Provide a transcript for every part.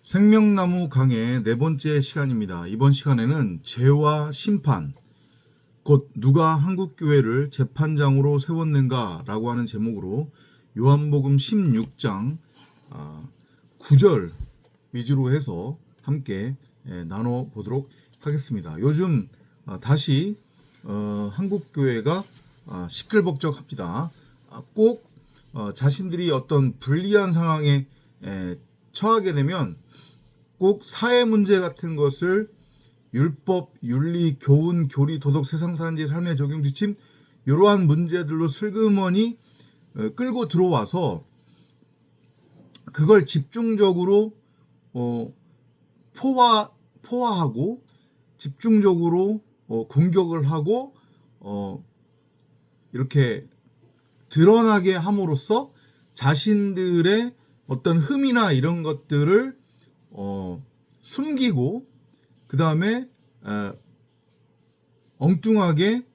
생명나무 강의 네 번째 시간입니다. 이번 시간에는 죄와 심판, 곧 누가 한국교회를 재판장으로 세웠는가 라고 하는 제목으로 요한복음 16장 9절 위주로 해서 함께 나눠보도록 하겠습니다. 요즘 다시 한국교회가 시끌벅적합니다. 꼭 자신들이 어떤 불리한 상황에 처하게 되면 꼭 사회 문제 같은 것을 율법, 윤리, 교훈, 교리, 도덕, 세상 사는지 삶의 적용 지침 이러한 문제들로 슬그머니 끌고 들어와서 그걸 집중적으로 포화하고 집중적으로 공격을 하고 이렇게 드러나게 함으로써 자신들의 어떤 흠이나 이런 것들을 숨기고 그 다음에 엉뚱하게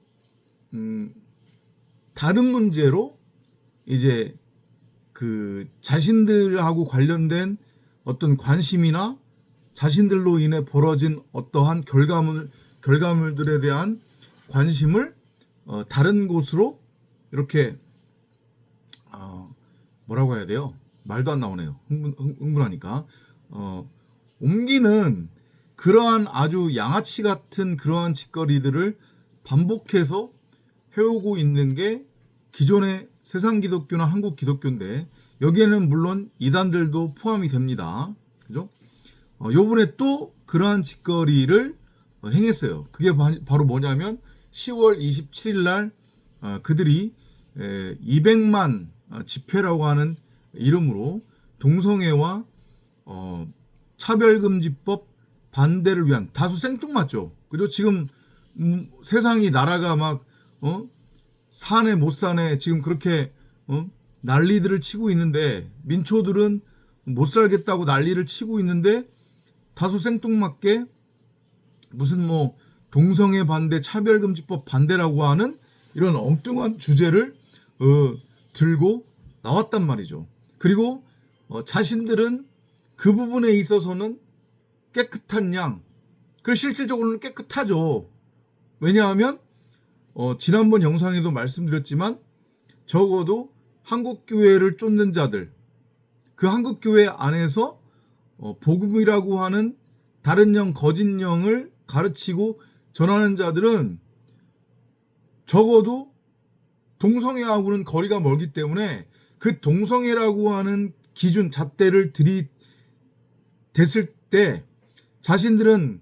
다른 문제로 이제 그 자신들하고 관련된 어떤 관심이나 자신들로 인해 벌어진 어떠한 결과물들에 대한 관심을 다른 곳으로 이렇게 뭐라고 해야 돼요? 말도 안 나오네요. 흥분하니까. 옮기는 그러한 아주 양아치 같은 그러한 짓거리들을 반복해서 해오고 있는 게 기존의 세상 기독교나 한국 기독교인데 여기에는 물론 이단들도 포함이 됩니다. 그죠? 요번에 또 그러한 짓거리를 행했어요. 그게 바로 뭐냐면 10월 27일 날 그들이 200만 집회라고 하는 이름으로 동성애와 차별금지법 반대를 위한 다수 생뚱맞죠. 그리고 지금 세상이 나라가 막 사네 못 사네 지금 그렇게 난리들을 치고 있는데 민초들은 못 살겠다고 난리를 치고 있는데 다수 생뚱맞게 무슨 뭐 동성애 반대 차별금지법 반대라고 하는 이런 엉뚱한 주제를 들고 나왔단 말이죠. 그리고 자신들은 그 부분에 있어서는 깨끗한 양, 그리고 실질적으로는 깨끗하죠. 왜냐하면 지난번 영상에도 말씀드렸지만 적어도 한국교회를 쫓는 자들, 그 한국교회 안에서 복음이라고 하는 다른 영, 거짓 영을 가르치고 전하는 자들은 적어도 동성애하고는 거리가 멀기 때문에 그 동성애라고 하는 기준 잣대를 들이댔을 때 자신들은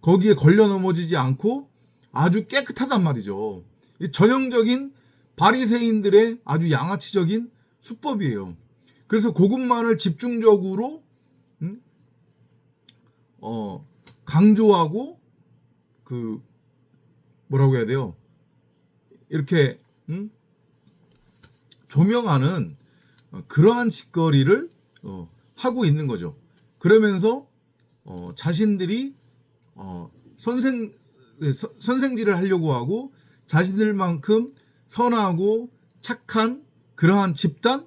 거기에 걸려 넘어지지 않고 아주 깨끗하단 말이죠. 전형적인 바리새인들의 아주 양아치적인 수법이에요. 그래서 그것만을 집중적으로 강조하고 그 뭐라고 해야 돼요? 이렇게 조명하는 그러한 짓거리를 하고 있는 거죠. 그러면서 자신들이 선생질을 하려고 하고 자신들만큼 선하고 착한 그러한 집단,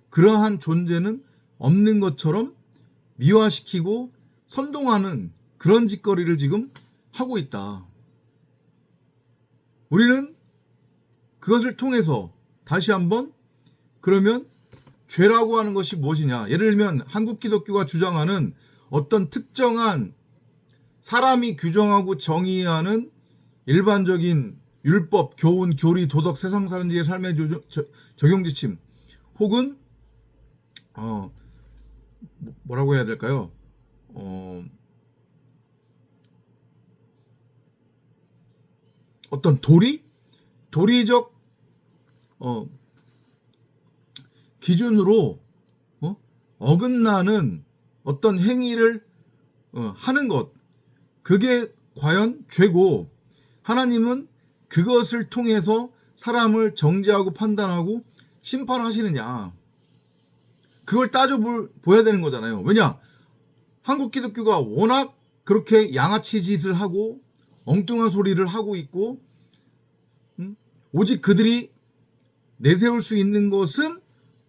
그러한 존재는 없는 것처럼 미화시키고 선동하는 그런 짓거리를 지금 하고 있다. 우리는 그것을 통해서 다시 한번 그러면 죄라고 하는 것이 무엇이냐? 예를 들면 한국 기독교가 주장하는 어떤 특정한 사람이 규정하고 정의하는 일반적인 율법, 교훈, 교리, 도덕, 세상 사는지의 삶의 적용 지침 혹은 뭐라고 해야 될까요? 어떤 도리적 기준으로 어긋나는 어떤 행위를 하는 것, 그게 과연 죄고 하나님은 그것을 통해서 사람을 정죄하고 판단하고 심판하시느냐, 그걸 따져봐야 되는 거잖아요. 왜냐? 한국 기독교가 워낙 그렇게 양아치 짓을 하고 엉뚱한 소리를 하고 있고 오직 그들이 내세울 수 있는 것은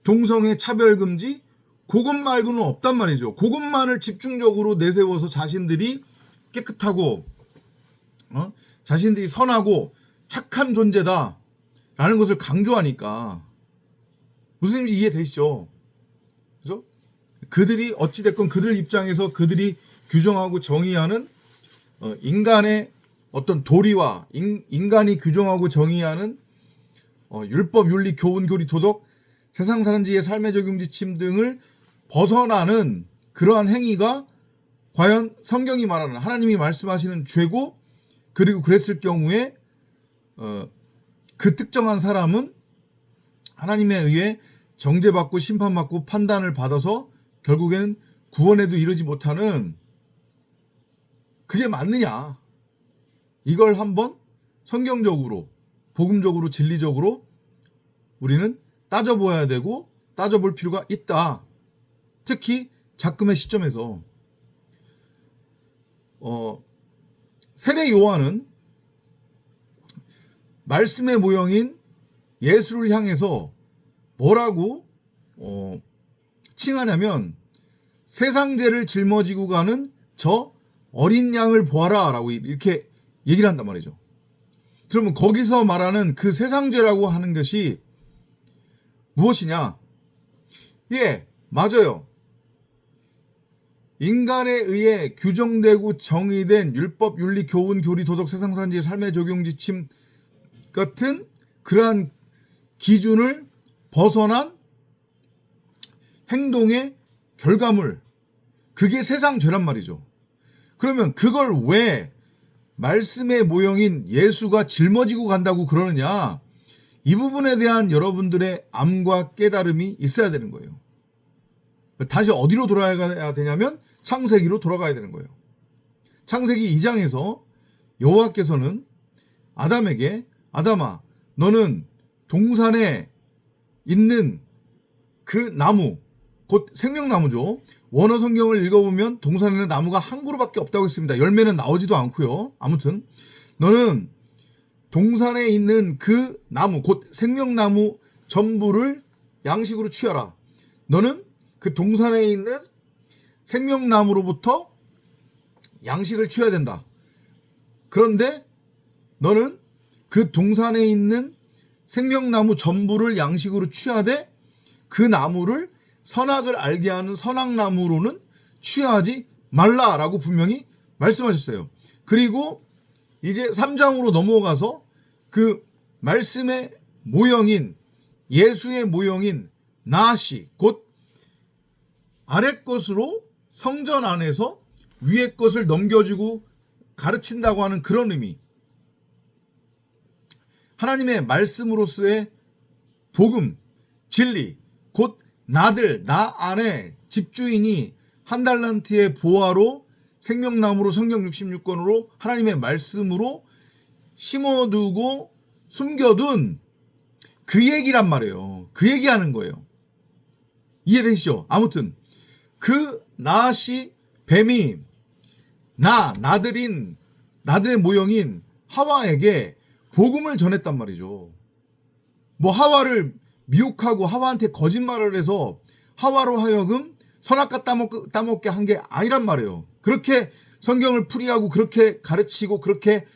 동성애 차별금지 그것 말고는 없단 말이죠. 그것만을 집중적으로 내세워서 자신들이 깨끗하고 자신들이 선하고 착한 존재다라는 것을 강조하니까 무슨 말인지 이해되시죠? 그죠? 그들이 어찌됐건 그들 입장에서 그들이 규정하고 정의하는 인간의 어떤 도리와 인간이 규정하고 정의하는 율법, 윤리, 교훈, 교리, 도덕, 세상 사는 지의 삶의 적용 지침 등을 벗어나는 그러한 행위가 과연 성경이 말하는 하나님이 말씀하시는 죄고, 그리고 그랬을 경우에 그 특정한 사람은 하나님에 의해 정죄받고 심판받고 판단을 받아서 결국에는 구원에도 이르지 못하는, 그게 맞느냐, 이걸 한번 성경적으로 복음적으로 진리적으로 우리는 따져봐야 되고 따져볼 필요가 있다. 특히 작금의 시점에서 세례 요한은 말씀의 모형인 예수를 향해서 뭐라고 칭하냐면 세상 죄를 짊어지고 가는 저 어린 양을 보아라 라고 이렇게 얘기를 한단 말이죠. 그러면 거기서 말하는 그 세상 죄라고 하는 것이 무엇이냐? 예, 맞아요. 인간에 의해 규정되고 정의된 율법, 윤리, 교훈, 교리, 도덕, 세상산지, 삶의 적용 지침 같은 그러한 기준을 벗어난 행동의 결과물, 그게 세상 죄란 말이죠. 그러면 그걸 왜 말씀의 모형인 예수가 짊어지고 간다고 그러느냐? 이 부분에 대한 여러분들의 암과 깨달음이 있어야 되는 거예요. 다시 어디로 돌아가야 되냐면 창세기로 돌아가야 되는 거예요. 창세기 2장에서 여호와께서는 아담에게 아담아, 너는 동산에 있는 그 나무, 곧 생명나무죠. 원어 성경을 읽어보면 동산에는 나무가 한 그루밖에 없다고 했습니다. 열매는 나오지도 않고요. 아무튼 너는 동산에 있는 그 나무, 곧 생명나무 전부를 양식으로 취하라. 너는 그 동산에 있는 생명나무로부터 양식을 취해야 된다. 그런데 너는 그 동산에 있는 생명나무 전부를 양식으로 취하되 그 나무를 선악을 알게 하는 선악나무로는 취하지 말라라고 분명히 말씀하셨어요. 그리고 이제 3장으로 넘어가서 그 말씀의 모형인 예수의 모형인 나시, 곧 아래 것으로 성전 안에서 위의 것을 넘겨주고 가르친다고 하는 그런 의미, 하나님의 말씀으로서의 복음, 진리, 곧 나 안에 집주인이 한 달란트의 보화로 생명나무로 성경 66권으로 하나님의 말씀으로 심어두고 숨겨둔 그 얘기란 말이에요. 그 얘기하는 거예요. 이해되시죠? 아무튼 그 나시 뱀이 나들의 모형인 하와에게 복음을 전했단 말이죠. 뭐 하와를 미혹하고 하와한테 거짓말을 해서 하와로 하여금 선악과 따먹게 한 게 아니란 말이에요. 그렇게 성경을 풀이하고 그렇게 가르치고 그렇게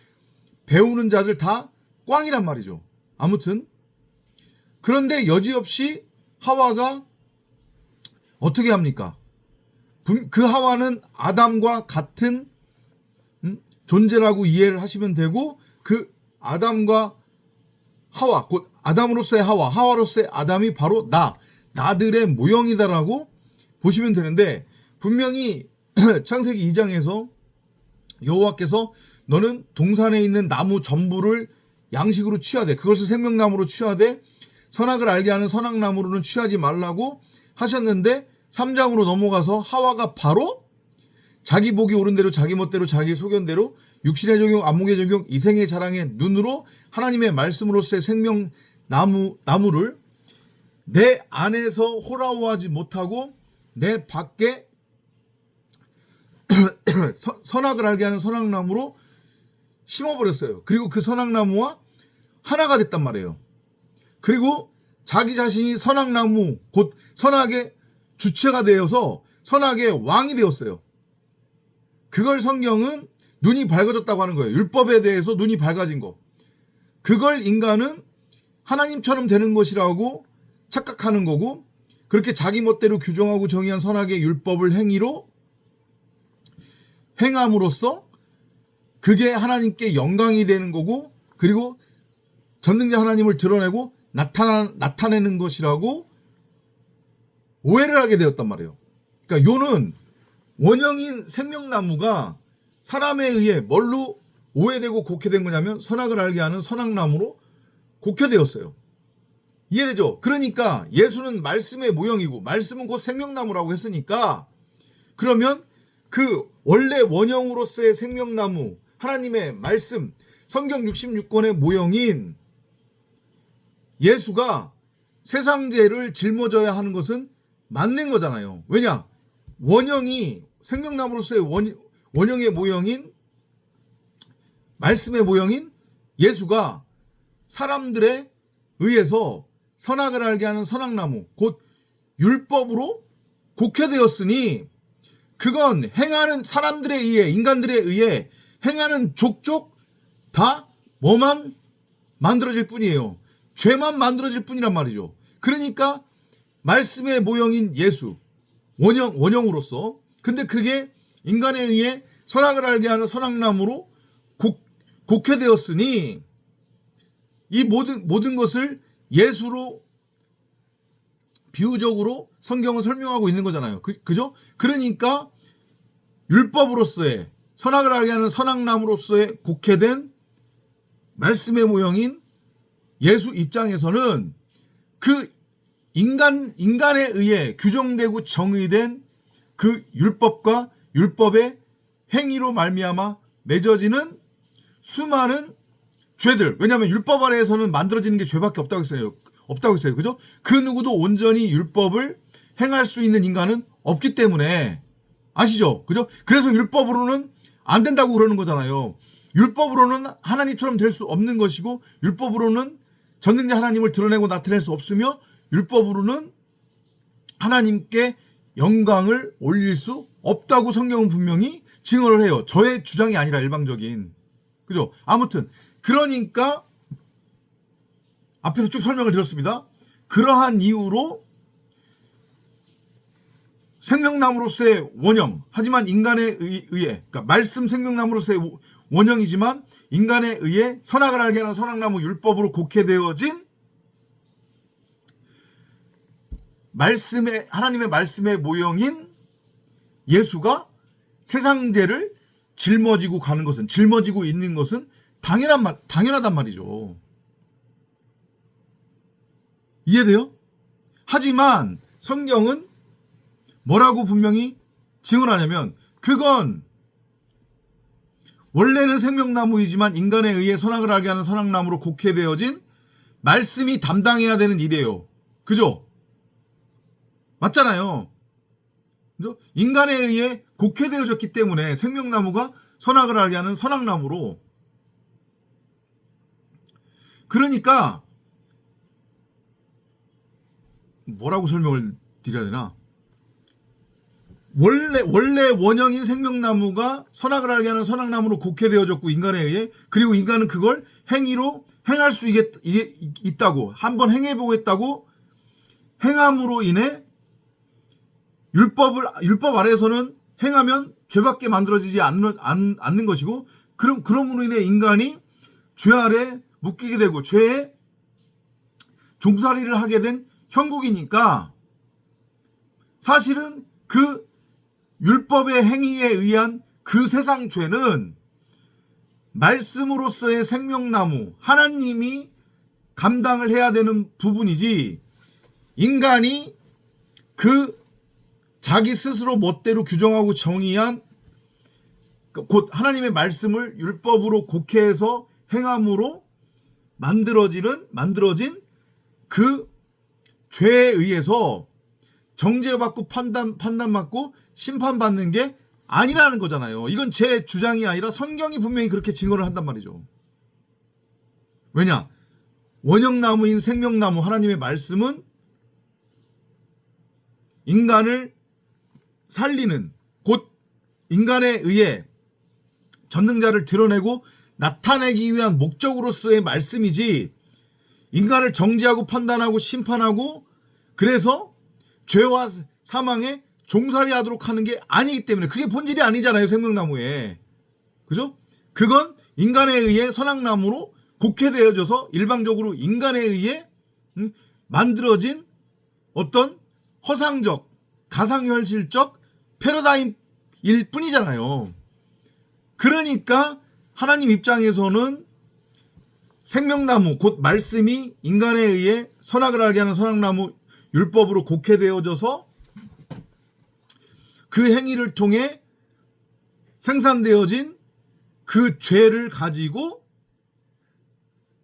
배우는 자들 다 꽝이란 말이죠. 아무튼 그런데 여지없이 하와가 어떻게 합니까? 그 하와는 아담과 같은 존재라고 이해를 하시면 되고, 그 아담과 하와, 곧 아담으로서의 하와, 하와로서의 아담이 바로 나들의 모형이다라고 보시면 되는데, 분명히 창세기 2장에서 여호와께서 너는 동산에 있는 나무 전부를 양식으로 취하되, 그것을 생명나무로 취하되 선악을 알게 하는 선악나무로는 취하지 말라고 하셨는데, 3장으로 넘어가서 하와가 바로 자기 복이 옳은 대로 자기 멋대로 자기 소견대로 육신의 적용, 안목의 적용, 이생의 자랑의 눈으로 하나님의 말씀으로서의 생명나무를 내 안에서 호라워하지 못하고 내 밖에 선악을 알게 하는 선악나무로 심어버렸어요. 그리고 그 선악나무와 하나가 됐단 말이에요. 그리고 자기 자신이 선악나무, 곧 선악의 주체가 되어서 선악의 왕이 되었어요. 그걸 성경은 눈이 밝아졌다고 하는 거예요. 율법에 대해서 눈이 밝아진 거. 그걸 인간은 하나님처럼 되는 것이라고 착각하는 거고, 그렇게 자기 멋대로 규정하고 정의한 선악의 율법을 행함으로써 그게 하나님께 영광이 되는 거고, 그리고 전능자 하나님을 드러내고 나타내는 것이라고 오해를 하게 되었단 말이에요. 그러니까 요는 원형인 생명나무가 사람에 의해 뭘로 오해되고 곡해된 거냐면 선악을 알게 하는 선악나무로 곡해되었어요. 이해되죠? 그러니까 예수는 말씀의 모형이고 말씀은 곧 생명나무라고 했으니까, 그러면 그 원래 원형으로서의 생명나무, 하나님의 말씀, 성경 66권의 모형인 예수가 세상 죄를 짊어져야 하는 것은 맞는 거잖아요. 왜냐? 원형이 생명나무로서의 원형의 모형인 말씀의 모형인 예수가 사람들에 의해서 선악을 알게 하는 선악나무, 곧 율법으로 곡해되었으니 그건 행하는 사람들에 의해, 인간들에 의해 행하는 족족 다 뭐만 만들어질 뿐이에요. 죄만 만들어질 뿐이란 말이죠. 그러니까 말씀의 모형인 예수, 원형으로서, 근데 그게 인간에 의해 선악을 알게 하는 선악나무로 곡해되었으니 이 모든 것을 예수로 비유적으로 성경은 설명하고 있는 거잖아요. 그죠? 그러니까 율법으로서의 선악을 알게 하는 선악나무로서의 곡해된 말씀의 모형인 예수 입장에서는 그 인간에 의해 규정되고 정의된 그 율법과 율법의 행위로 말미암아 맺어지는 수많은 죄들, 왜냐하면 율법 아래에서는 만들어지는 게 죄밖에 없다고 했어요. 그죠? 그 누구도 온전히 율법을 행할 수 있는 인간은 없기 때문에, 아시죠? 그죠? 그래서 율법으로는 안 된다고 그러는 거잖아요. 율법으로는 하나님처럼 될 수 없는 것이고, 율법으로는 전능자 하나님을 드러내고 나타낼 수 없으며, 율법으로는 하나님께 영광을 올릴 수 없다고 성경은 분명히 증언을 해요. 저의 주장이 아니라 일방적인. 그죠? 아무튼 그러니까 앞에서 쭉 설명을 드렸습니다. 그러한 이유로 생명나무로서의 원형, 하지만 인간에 의해, 그러니까 말씀 생명나무로서의 원형이지만 인간에 의해 선악을 알게 하는 선악나무 율법으로 곡해되어진 하나님의 말씀의 모형인 예수가 세상 죄를 짊어지고 있는 것은 당연하단 말이죠. 이해돼요? 하지만 성경은 뭐라고 분명히 증언하냐면, 그건 원래는 생명나무이지만 인간에 의해 선악을 알게 하는 선악나무로 곡해되어진 말씀이 담당해야 되는 일이에요. 그죠? 맞잖아요. 그죠? 인간에 의해 곡해되어졌기 때문에 생명나무가 선악을 알게 하는 선악나무로, 그러니까 뭐라고 설명을 드려야 되나? 원래 원형인 생명나무가 선악을 알게 하는 선악나무로 곡해되어졌고 인간에 의해, 그리고 인간은 그걸 행위로 행할 수 있다고, 한번 행해보겠다고 행함으로 인해 율법 아래에서는 행하면 죄밖에 만들어지지 않는 것이고, 그럼으로 인해 인간이 죄 아래 묶이게 되고 죄의 종살이를 하게 된 형국이니까, 사실은 그 율법의 행위에 의한 그 세상 죄는 말씀으로서의 생명나무, 하나님이 감당을 해야 되는 부분이지, 인간이 그 자기 스스로 멋대로 규정하고 정의한 곧 하나님의 말씀을 율법으로 곡해해서 행함으로 만들어진 그 죄에 의해서 정죄받고 판단받고 심판받는 게 아니라는 거잖아요. 이건 제 주장이 아니라 성경이 분명히 그렇게 증언을 한단 말이죠. 왜냐? 원형나무인 생명나무 하나님의 말씀은 인간을 살리는, 곧 인간에 의해 전능자를 드러내고 나타내기 위한 목적으로서의 말씀이지, 인간을 정죄하고 판단하고 심판하고 그래서 죄와 사망에 종살이하도록 하는 게 아니기 때문에, 그게 본질이 아니잖아요, 생명나무에. 그죠? 그건 인간에 의해 선악나무로 곡해되어져서 일방적으로 인간에 의해 만들어진 어떤 허상적, 가상현실적 패러다임일 뿐이잖아요. 그러니까 하나님 입장에서는 생명나무, 곧 말씀이 인간에 의해 선악을 알게 하는 선악나무 율법으로 곡해되어져서 그 행위를 통해 생산되어진 그 죄를 가지고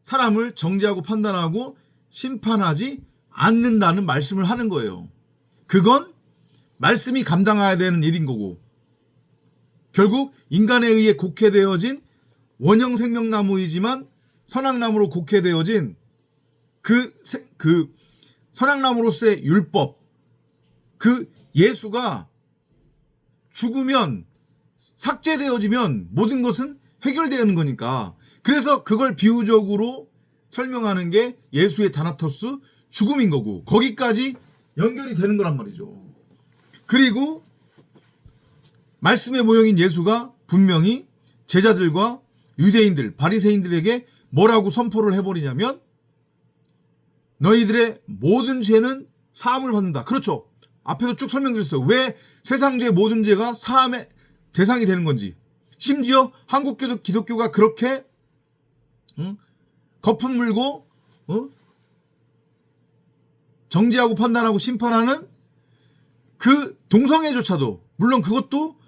사람을 정죄하고 판단하고 심판하지 않는다는 말씀을 하는 거예요. 그건 말씀이 감당해야 되는 일인 거고, 결국 인간에 의해 곡해되어진 원형 생명나무이지만 선악나무로 곡해되어진 그 선악나무로서의 율법, 그 예수가 죽으면, 삭제되어지면 모든 것은 해결되는 거니까. 그래서 그걸 비유적으로 설명하는 게 예수의 다나토스, 죽음인 거고, 거기까지 연결이 되는 거란 말이죠. 그리고 말씀의 모형인 예수가 분명히 제자들과 유대인들, 바리새인들에게 뭐라고 선포를 해버리냐면, 너희들의 모든 죄는 사함을 받는다. 그렇죠. 앞에서 쭉 설명드렸어요. 왜 세상죄의 모든 죄가 사함의 대상이 되는 건지. 심지어 한국 기독교가 그렇게 거품 물고 정죄하고 판단하고 심판하는 그 동성애조차도, 물론 그것도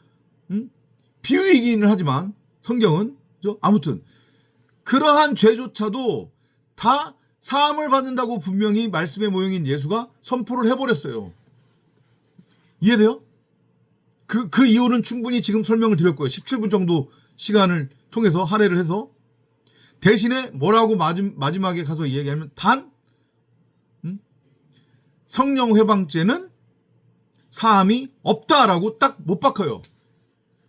비유이기는 하지만 성경은, 아무튼 그러한 죄조차도 다 사함을 받는다고 분명히 말씀의 모형인 예수가 선포를 해버렸어요. 이해돼요? 그 이유는 충분히 지금 설명을 드렸고요. 17분 정도 시간을 통해서 할애를 해서, 대신에 뭐라고 마지막에 가서 이야기하면, 단 성령 회방죄는 사함이 없다라고 딱 못 박혀요.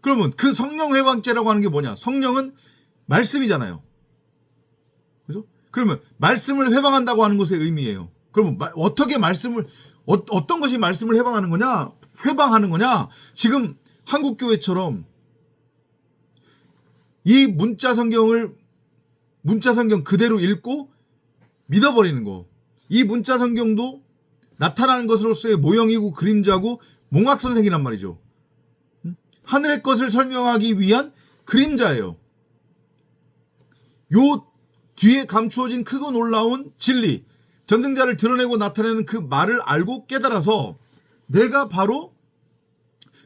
그러면 그 성령 회방죄라고 하는 게 뭐냐? 성령은 말씀이잖아요. 그죠? 그러면 말씀을 회방한다고 하는 것의 의미예요. 그러면 어떻게 말씀을, 어떤 것이 말씀을 회방하는 거냐? 회방하는 거냐? 지금 한국 교회처럼 이 문자 성경 그대로 읽고 믿어버리는 거. 이 문자 성경도 나타나는 것으로서의 모형이고 그림자고 몽학선생이란 말이죠. 하늘의 것을 설명하기 위한 그림자예요. 요 뒤에 감추어진 크고 놀라운 진리, 전능자를 드러내고 나타내는 그 말을 알고 깨달아서 내가 바로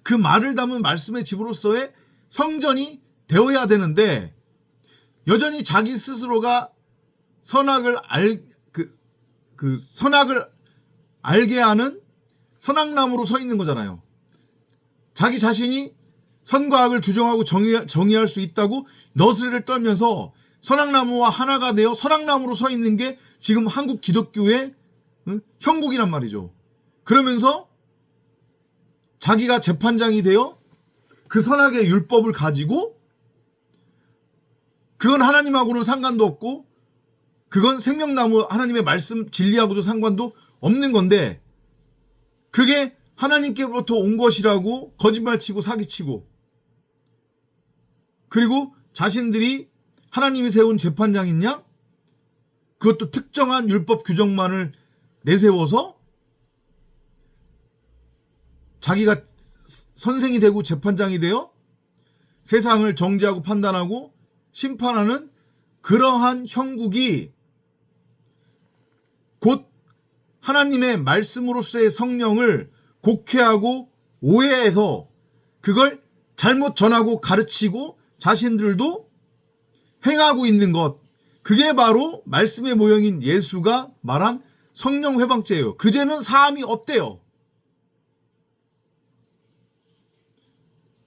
그 말을 담은 말씀의 집으로서의 성전이 되어야 되는데, 여전히 자기 스스로가 선악을 선악을 알게 하는 선악나무로 서 있는 거잖아요. 자기 자신이 선과 악을 규정하고 정의할 수 있다고 너스레를 떨면서 선악나무와 하나가 되어 선악나무로 서 있는 게 지금 한국 기독교의 형국이란 말이죠. 그러면서 자기가 재판장이 되어 그 선악의 율법을 가지고, 그건 하나님하고는 상관도 없고 그건 생명나무 하나님의 말씀 진리하고도 상관도 없는 건데, 그게 하나님께로부터 온 것이라고 거짓말치고 사기치고, 그리고 자신들이 하나님이 세운 재판장인 양, 그것도 특정한 율법 규정만을 내세워서 자기가 선생이 되고 재판장이 되어 세상을 정죄하고 판단하고 심판하는 그러한 형국이 곧 하나님의 말씀으로서의 성령을 곡해하고 오해해서 그걸 잘못 전하고 가르치고 자신들도 행하고 있는 것, 그게 바로 말씀의 모형인 예수가 말한 성령 회방죄예요. 그 죄는 사함이 없대요.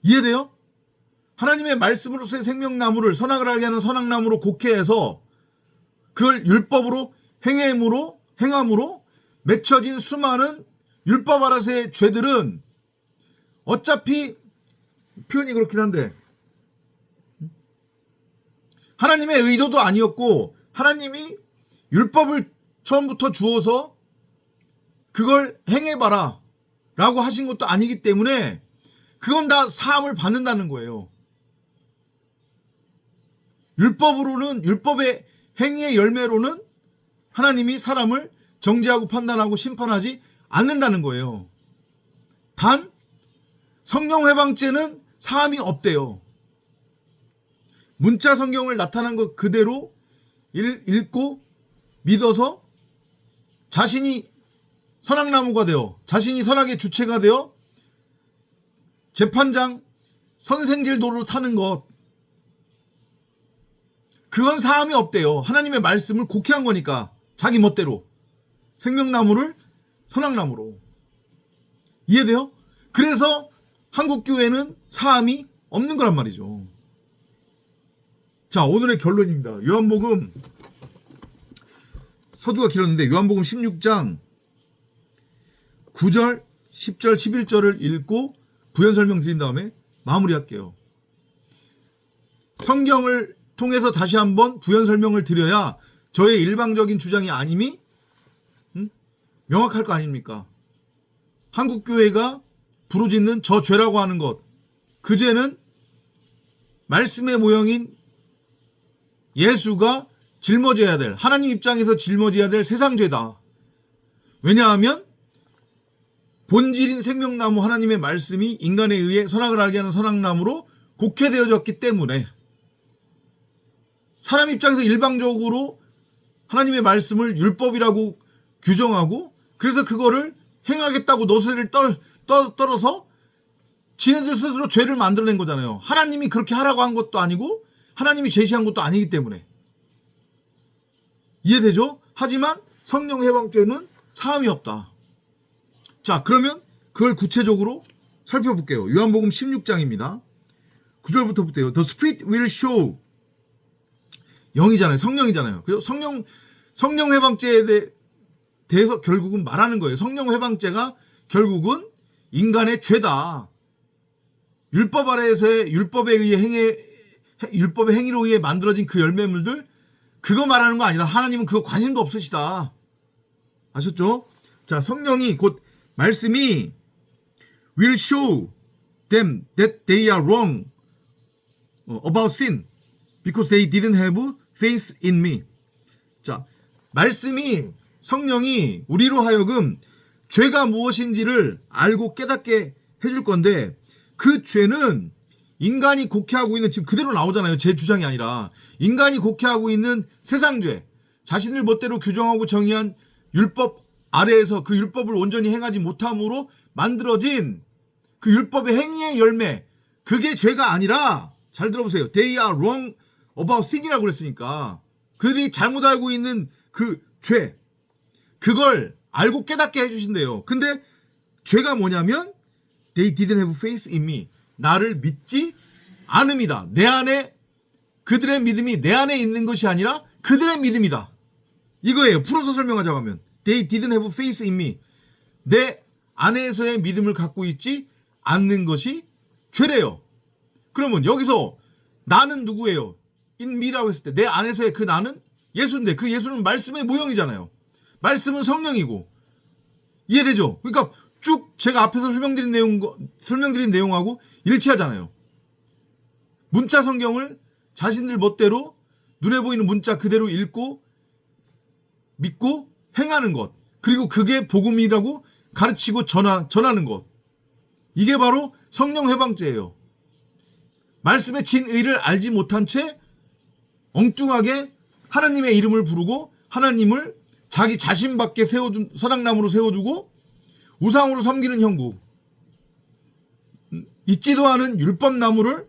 이해돼요? 하나님의 말씀으로서의 생명나무를 선악을 알게 하는 선악나무로 곡해해서 그걸 율법으로 행함으로 맺혀진 수많은 율법 아래서의 죄들은 어차피 표현이 그렇긴 한데 하나님의 의도도 아니었고 하나님이 율법을 처음부터 주어서 그걸 행해봐라 라고 하신 것도 아니기 때문에 그건 다 사함을 받는다는 거예요. 율법으로는, 율법의 행위의 열매로는 하나님이 사람을 정죄하고 판단하고 심판하지 않는다는 거예요. 단 성령 회방죄는 사함이 없대요. 문자 성경을 나타난 것 그대로 읽고 믿어서 자신이 선악나무가 되어, 자신이 선악의 주체가 되어 재판장 선생질 도로 타는 것, 그건 사함이 없대요. 하나님의 말씀을 곡해한 거니까 자기 멋대로 생명나무를 선악나무로. 이해돼요? 그래서 한국교회는 사함이 없는 거란 말이죠. 자, 오늘의 결론입니다. 요한복음, 서두가 길었는데 요한복음 16장 9절, 10절, 11절을 읽고 부연 설명 드린 다음에 마무리할게요. 성경을 통해서 다시 한번 부연 설명을 드려야 저의 일방적인 주장이 아님이 명확할 거 아닙니까? 한국교회가 부르짖는 저 죄라고 하는 것, 그 죄는 말씀의 모형인 예수가 짊어져야 될, 하나님 입장에서 짊어져야 될 세상죄다. 왜냐하면 본질인 생명나무 하나님의 말씀이 인간에 의해 선악을 알게 하는 선악나무로 곡해되어졌기 때문에 사람 입장에서 일방적으로 하나님의 말씀을 율법이라고 규정하고 그래서 그거를 행하겠다고 노새를 떨어서 지네들 스스로 죄를 만들어낸 거잖아요. 하나님이 그렇게 하라고 한 것도 아니고 하나님이 제시한 것도 아니기 때문에. 이해되죠? 하지만 성령 해방죄는 사함이 없다. 자, 그러면 그걸 구체적으로 살펴볼게요. 요한복음 16장입니다. 9절부터 볼게요. The Spirit will show. 영이잖아요. 성령이잖아요. 그리고 성령 해방죄에 대해서 결국은 말하는 거예요. 성령 해방죄가 결국은 인간의 죄다. 율법 아래에서의 율법의 행위로 의해 만들어진 그 열매물들, 그거 말하는 거 아니다. 하나님은 그거 관심도 없으시다. 아셨죠? 자, 성령이 곧 말씀이 will show them that they are wrong about sin because they didn't have faith in me. 자, 말씀이, 성령이 우리로 하여금 죄가 무엇인지를 알고 깨닫게 해줄 건데 그 죄는 인간이 곡해하고 있는, 지금 그대로 나오잖아요. 제 주장이 아니라 인간이 곡해하고 있는 세상죄, 자신을 멋대로 규정하고 정의한 율법 아래에서 그 율법을 온전히 행하지 못함으로 만들어진 그 율법의 행위의 열매, 그게 죄가 아니라, 잘 들어보세요. They are wrong about sin이라고 그랬으니까 그들이 잘못 알고 있는 그 죄, 그걸 알고 깨닫게 해주신대요. 근데 죄가 뭐냐면 They didn't have faith in me. 나를 믿지 않음이다. 내 안에, 그들의 믿음이 내 안에 있는 것이 아니라 그들의 믿음이다. 이거예요. 풀어서 설명하자고 하면 They didn't have faith in me. 내 안에서의 믿음을 갖고 있지 않는 것이 죄래요. 그러면 여기서 나는 누구예요? in me라고 했을 때 내 안에서의 그 나는 예수인데 그 예수는 말씀의 모형이잖아요. 말씀은 성령이고. 이해되죠? 그러니까 쭉 제가 앞에서 설명드린 내용하고 일치하잖아요. 문자 성경을 자신들 멋대로 눈에 보이는 문자 그대로 읽고 믿고 행하는 것, 그리고 그게 복음이라고 가르치고 전하는 것, 이게 바로 성령 해방죄예요. 말씀의 진의를 알지 못한 채 엉뚱하게 하나님의 이름을 부르고 하나님을 자기 자신밖에 선악나무로 세워두고 우상으로 섬기는 형국, 있지도 않은 율법나무를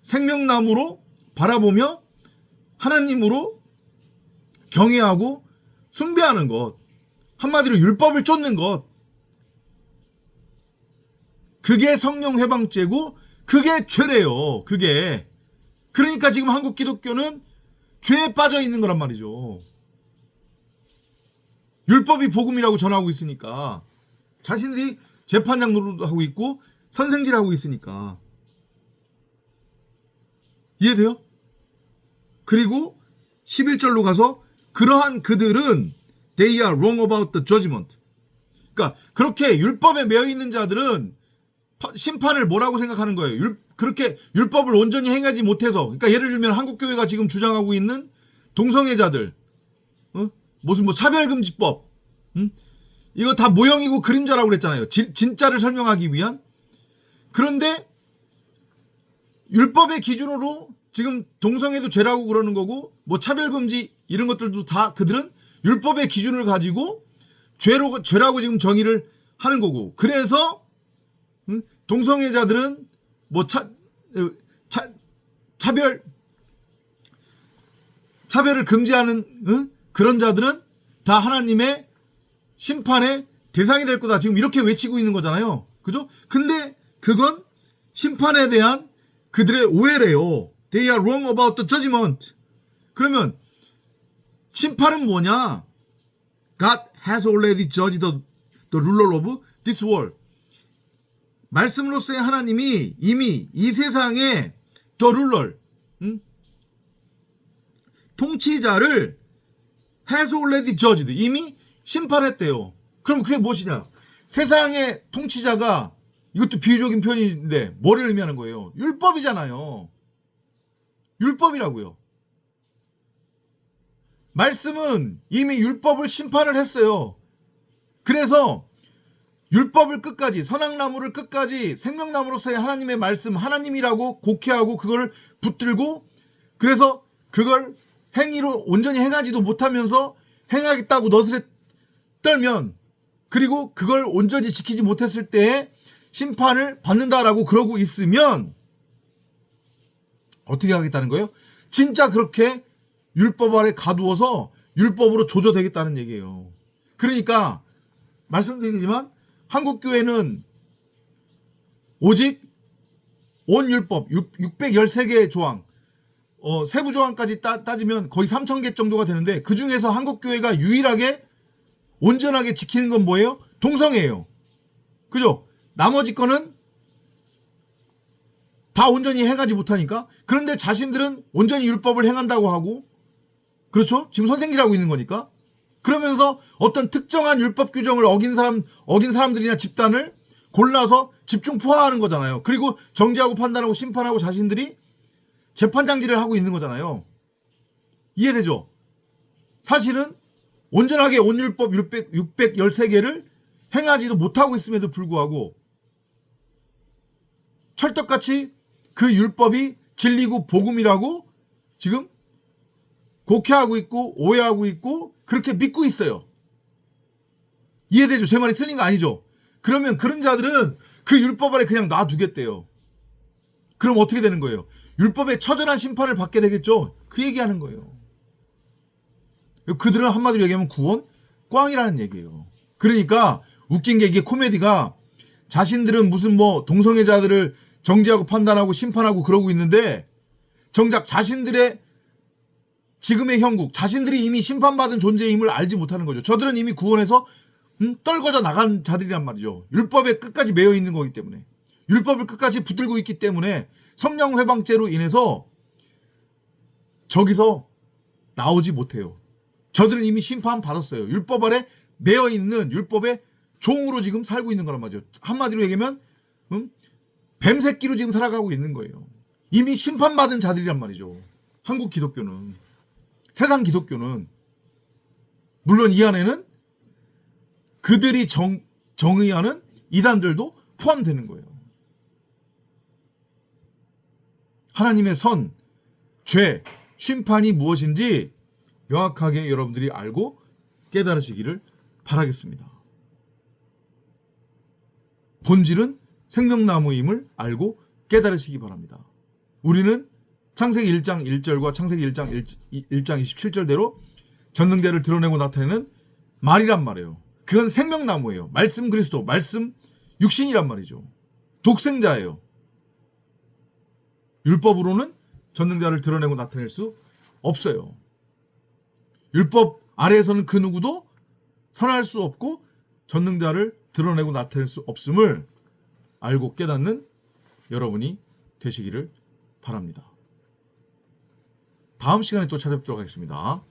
생명나무로 바라보며 하나님으로 경외하고 숭배하는 것, 한마디로 율법을 쫓는 것, 그게 성령 해방죄고 그게 죄래요. 그게. 그러니까 지금 한국 기독교는 죄에 빠져 있는 거란 말이죠. 율법이 복음이라고 전하고 있으니까. 자신들이 재판장 노릇하고 있고 선생질하고 있으니까. 이해돼요? 그리고 11절로 가서 그러한 그들은 they are wrong about the judgment. 그러니까 그렇게 율법에 매여 있는 자들은 심판을 뭐라고 생각하는 거예요? 그렇게 율법을 온전히 행하지 못해서. 그러니까 예를 들면 한국교회가 지금 주장하고 있는 동성애자들, 무슨 뭐 차별금지법, 이거 다 모형이고 그림자라고 그랬잖아요. 진짜를 설명하기 위한. 그런데 율법의 기준으로 지금 동성애도 죄라고 그러는 거고, 뭐 차별금지 이런 것들도 다 그들은 율법의 기준을 가지고 죄라고 지금 정의를 하는 거고. 그래서 동성애자들은 뭐 차별을 금지하는 그런 자들은 다 하나님의 심판의 대상이 될 거다. 지금 이렇게 외치고 있는 거잖아요. 그죠? 근데 그건 심판에 대한 그들의 오해래요. They are wrong about the judgment. 그러면 심판은 뭐냐? God has already judged the ruler of this world. 말씀으로서의 하나님이 이미 이 세상의 the ruler, 통치자를 has already judged, 이미 심판했대요. 그럼 그게 무엇이냐? 세상의 통치자가, 이것도 비유적인 표현인데 뭐를 의미하는 거예요? 율법이잖아요. 율법이라고요. 말씀은 이미 율법을 심판을 했어요. 그래서 율법을 끝까지, 선악나무를 끝까지 생명나무로서의 하나님의 말씀, 하나님이라고 곡해하고 그걸 붙들고, 그래서 그걸 행위로 온전히 행하지도 못하면서 행하겠다고 너스레 떨면, 그리고 그걸 온전히 지키지 못했을 때에 심판을 받는다라고 그러고 있으면 어떻게 하겠다는 거예요? 진짜 그렇게 율법 아래 가두어서 율법으로 조져되겠다는 얘기예요. 그러니까 말씀드리지만 한국교회는 오직 온 율법 613개의 조항, 세부 조항까지 따지면 거의 3,000개 정도가 되는데, 그 중에서 한국교회가 유일하게 온전하게 지키는 건 뭐예요? 동성애예요. 그죠? 나머지 거는 다 온전히 행하지 못하니까. 그런데 자신들은 온전히 율법을 행한다고 하고, 그렇죠? 지금 선생질하고 있는 거니까. 그러면서 어떤 특정한 율법 규정을 어긴 사람들이나 집단을 골라서 집중 포화하는 거잖아요. 그리고 정죄하고 판단하고 심판하고 자신들이 재판장질을 하고 있는 거잖아요. 이해되죠? 사실은 온전하게 온 율법 613개를 행하지도 못하고 있음에도 불구하고 철떡같이 그 율법이 진리고 복음이라고 지금 곡해하고 있고 오해하고 있고 그렇게 믿고 있어요. 이해되죠? 제 말이 틀린 거 아니죠? 그러면 그런 자들은 그 율법 아래 그냥 놔두겠대요. 그럼 어떻게 되는 거예요? 율법의 처절한 심판을 받게 되겠죠? 그 얘기하는 거예요. 그들은 한마디로 얘기하면 구원 꽝이라는 얘기예요. 그러니까 웃긴 게, 이게 코미디가, 자신들은 무슨 뭐 동성애자들을 정죄하고 판단하고 심판하고 그러고 있는데, 정작 자신들의 지금의 형국, 자신들이 이미 심판받은 존재임을 알지 못하는 거죠. 저들은 이미 구원에서 떨궈져 나간 자들이란 말이죠. 율법에 끝까지 매여 있는 거기 때문에, 율법을 끝까지 붙들고 있기 때문에 성령 회방죄로 인해서 저기서 나오지 못해요. 저들은 이미 심판 받았어요. 율법 아래 매여 있는 율법의 종으로 지금 살고 있는 거란 말이죠. 한마디로 얘기하면 뱀새끼로 지금 살아가고 있는 거예요. 이미 심판받은 자들이란 말이죠. 한국 기독교는, 세상 기독교는. 물론 이 안에는 그들이 정의하는 이단들도 포함되는 거예요. 하나님의 선, 죄, 심판이 무엇인지 명확하게 여러분들이 알고 깨달으시기를 바라겠습니다. 본질은 생명나무임을 알고 깨달으시기 바랍니다. 우리는 창세기 1장 1절과 창세기 1장 27절대로 전능대를 드러내고 나타내는 말이란 말이에요. 그건 생명나무예요. 말씀 그리스도, 말씀 육신이란 말이죠. 독생자예요. 율법으로는 전능자를 드러내고 나타낼 수 없어요. 율법 아래에서는 그 누구도 선할 수 없고 전능자를 드러내고 나타낼 수 없음을 알고 깨닫는 여러분이 되시기를 바랍니다. 다음 시간에 또 찾아뵙도록 하겠습니다.